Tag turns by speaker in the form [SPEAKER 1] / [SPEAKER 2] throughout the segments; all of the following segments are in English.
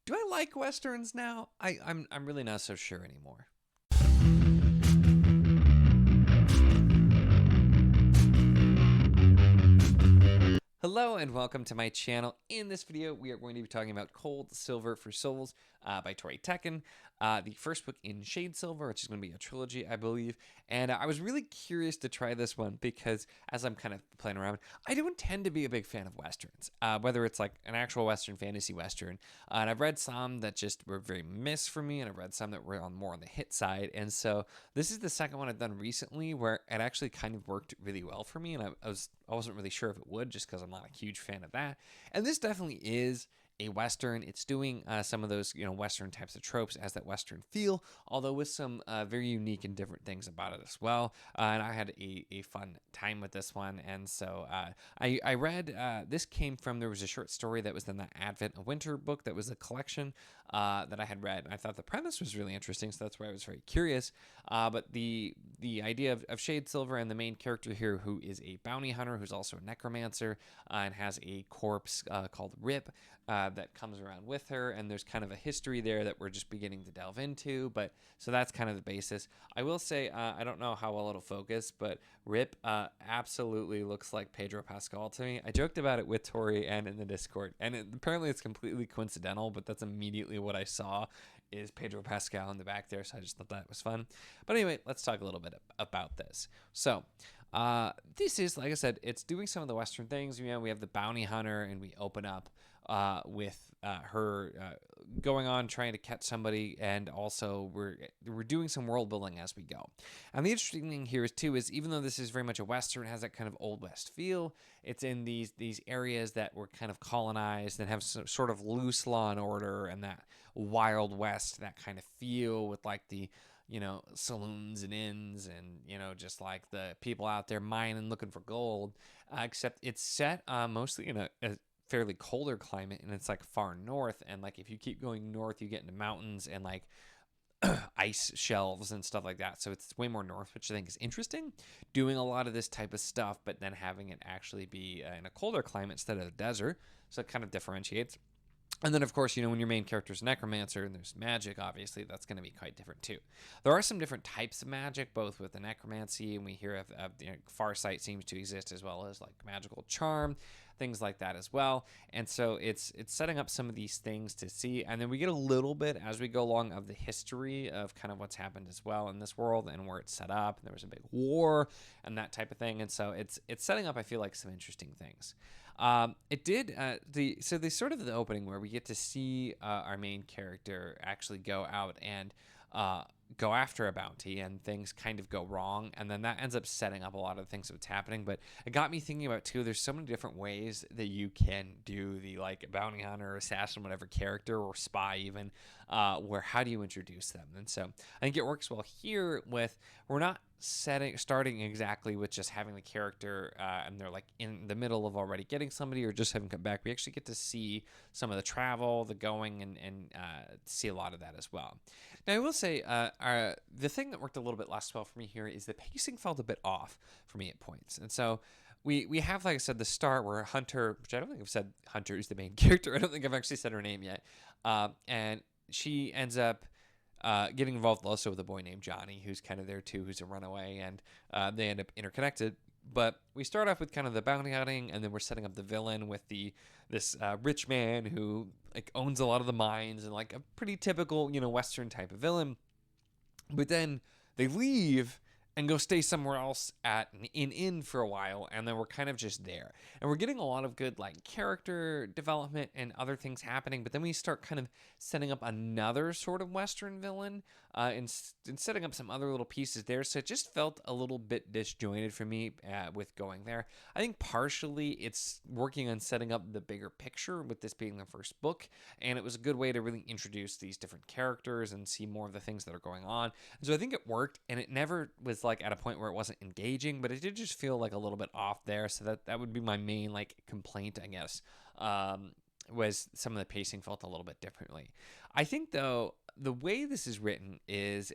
[SPEAKER 1] Do I like Westerns now? I'm really not so sure anymore. Hello and welcome to my channel. In this video, we are going to be talking about Cold Silver for Souls by Tori Tecken, the first book in Shade Silver, which is going to be a trilogy, I believe. And I was really curious to try this one because as I'm kind of playing around, I don't tend to be a big fan of Westerns, whether it's like an actual Western, fantasy Western. And I've read some that just were very miss for me, and I've read some that were more on the hit side. And so this is the second one I've done recently where it actually kind of worked really well for me, and I wasn't really sure if it would just because I'm not a huge fan of that. And this definitely is a Western. It's doing some of those, Western types of tropes as that Western feel, although with some very unique and different things about it as well. And I had a fun time with this one. And so I read, this came from, there was a short story that was in the Advent of Winter book that was a collection that I had read. And I thought the premise was really interesting, so that's why I was very curious. But the idea of Shade Silver and the main character here, who is a bounty hunter, who's also a necromancer, and has a corpse called Rip that comes around with her, and there's kind of a history there that we're just beginning to delve into, but so that's kind of the basis. I will say, I don't know how well it'll focus, but Rip absolutely looks like Pedro Pascal to me. I joked about it with Tori and in the Discord, and apparently it's completely coincidental, but that's immediately what I saw is Pedro Pascal in the back there, so I just thought that was fun. But anyway, let's talk a little bit about this. So, this is, like I said, it's doing some of the Western things. We have the bounty hunter, and we open up with her going on trying to catch somebody, and also we're doing some world building as we go. And the interesting thing here is even though this is very much a Western, it has that kind of Old West feel. It's in these areas that were kind of colonized and have some sort of loose law and order, and that Wild West, that kind of feel with like the saloons and inns, and just like the people out there mining, looking for gold. Except it's set mostly in a fairly colder climate, and it's like far north. And like if you keep going north, you get into mountains and like ice shelves and stuff like that. So it's way more north, which I think is interesting. Doing a lot of this type of stuff, but then having it actually be in a colder climate instead of the desert. So it kind of differentiates. And then, of course, when your main character is necromancer and there's magic, obviously, that's going to be quite different, too. There are some different types of magic, both with the necromancy, and we hear of farsight seems to exist, as well as, like, magical charm, things like that as well. And so it's setting up some of these things to see. And then we get a little bit, as we go along, of the history of kind of what's happened as well in this world and where it's set up. And there was a big war and that type of thing. And so it's setting up, I feel like, some interesting things. It did the sort of the opening where we get to see our main character actually go out and go after a bounty, and things kind of go wrong, and then that ends up setting up a lot of the things that's happening. But it got me thinking about too, there's so many different ways that you can do the like bounty hunter, assassin, whatever character, or spy even, where how do you introduce them? And so I think it works well here with, we're not starting exactly with just having the character and they're like in the middle of already getting somebody or just having come back. We actually get to see some of the travel, the going, and see a lot of that as well. Now I will say the thing that worked a little bit less well for me here is the pacing felt a bit off for me at points. And so we have, like I said, the start where Hunter, which I don't think I've said Hunter is the main character. I don't think I've actually said her name yet. And she ends up getting involved also with a boy named Johnny, who's kind of there too, who's a runaway, and they end up interconnected. But we start off with kind of the bounty hunting, and then we're setting up the villain with this rich man who like owns a lot of the mines, and like a pretty typical Western type of villain. But then they leave and go stay somewhere else at an inn for a while, and then we're kind of just there. And we're getting a lot of good like character development and other things happening, but then we start kind of setting up another sort of Western villain and setting up some other little pieces there. So it just felt a little bit disjointed for me with going there. I think partially it's working on setting up the bigger picture with this being the first book, and it was a good way to really introduce these different characters and see more of the things that are going on. And so I think it worked, and it never was like at a point where it wasn't engaging, but it did just feel like a little bit off there. So that would be my main like complaint, I guess, was some of the pacing felt a little bit differently. I think though the way this is written is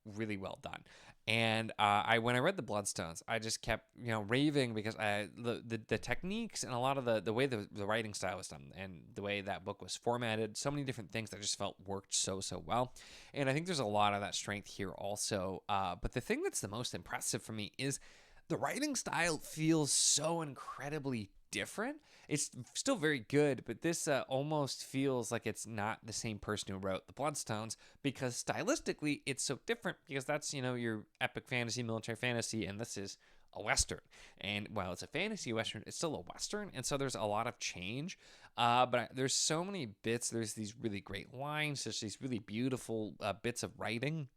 [SPEAKER 1] really well done. And when I read the Bloodstones, I just kept raving because the techniques and a lot of the way the writing style was done and the way that book was formatted, so many different things that just felt worked so well. And I think there's a lot of that strength here also. But the thing that's the most impressive for me is the writing style feels so incredibly different. It's still very good, but this almost feels like it's not the same person who wrote the Bloodstones, because stylistically it's so different, because that's your epic fantasy, military fantasy, and this is a Western. And while it's a fantasy Western, it's still a Western, and so there's a lot of change. But there's so many bits. There's these really great lines, there's these really beautiful bits of writing,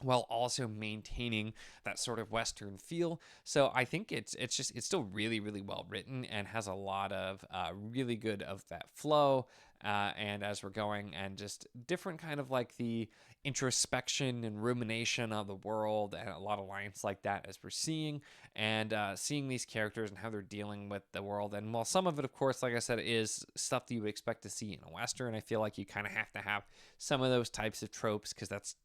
[SPEAKER 1] while also maintaining that sort of Western feel. So I think it's still really well written and has a lot of really good of that flow. And as we're going, and just different kind of like the introspection and rumination of the world, and a lot of lines like that as we're seeing these characters and how they're dealing with the world. And while some of it, of course, like I said, is stuff that you would expect to see in a Western, I feel like you kind of have to have some of those types of tropes, because that's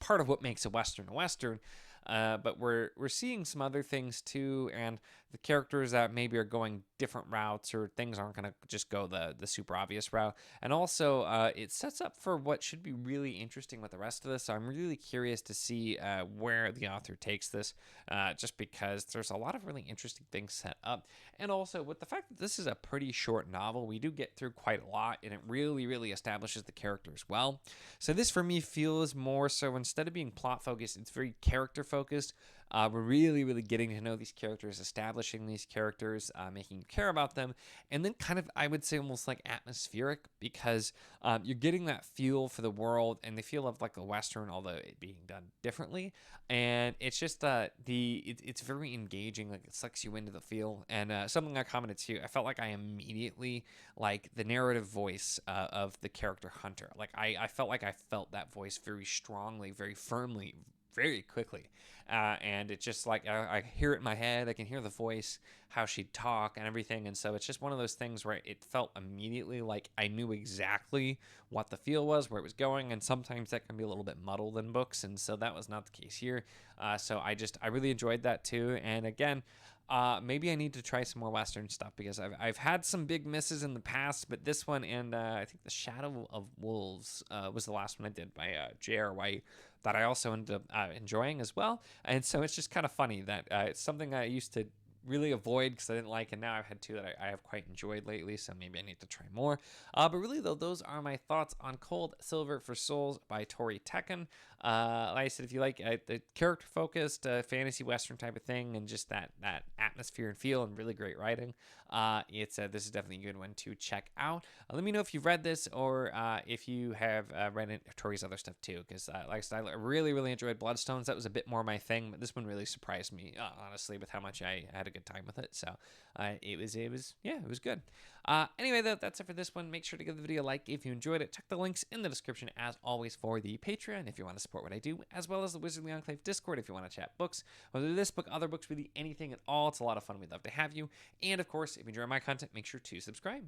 [SPEAKER 1] part of what makes a Western a Western. But we're seeing some other things too, and the characters that maybe are going different routes, or things aren't going to just go the super obvious route. And also, it sets up for what should be really interesting with the rest of this. So I'm really curious to see where the author takes this, just because there's a lot of really interesting things set up. And also, with the fact that this is a pretty short novel, we do get through quite a lot, and it really establishes the characters well. So this for me feels more so, instead of being plot focused, it's very character focused. We're really getting to know these characters, establishing these characters, making you care about them, and then kind of, I would say, almost like atmospheric, because you're getting that feel for the world and the feel of like a Western, although it being done differently. And it's just it's very engaging, like it sucks you into the feel. And something I commented too, I felt like I immediately like the narrative voice of the character Hunter. Like I felt like I felt that voice very strongly, very firmly, very quickly. And it's just like I hear it in my head. I can hear the voice, how she'd talk and everything. And so it's just one of those things where it felt immediately like I knew exactly what the feel was, where it was going. And sometimes that can be a little bit muddled in books, and so that was not the case here. So I really enjoyed that too. And again, maybe I need to try some more Western stuff, because I've had some big misses in the past, but this one, and I think The Shadow of Wolves was the last one I did by J.R. White, that I also ended up enjoying as well. And so it's just kind of funny that it's something I used to really avoid because I didn't like, and now I've had two that I have quite enjoyed lately, so maybe I need to try more. But really, though, those are my thoughts on Cold Silver for Souls by Tori Tecken. Like I said, if you like the character-focused fantasy Western type of thing, and just that atmosphere and feel, and really great writing, this is definitely a good one to check out. Let me know if you've read this, or if you have read Tori's other stuff too, because like I said, I really enjoyed Bloodstones. That was a bit more my thing, but this one really surprised me, honestly, with how much I had a good time with it. So it was good. Anyway, that's it for this one. Make sure to give the video a like if you enjoyed it. Check the links in the description, as always, for the Patreon if you want to support what I do, as well as the Wizardly Enclave Discord if you want to chat books, whether this book, other books, really anything at all. It's a lot of fun. We'd love to have you. And of course, if you enjoy my content, make sure to subscribe.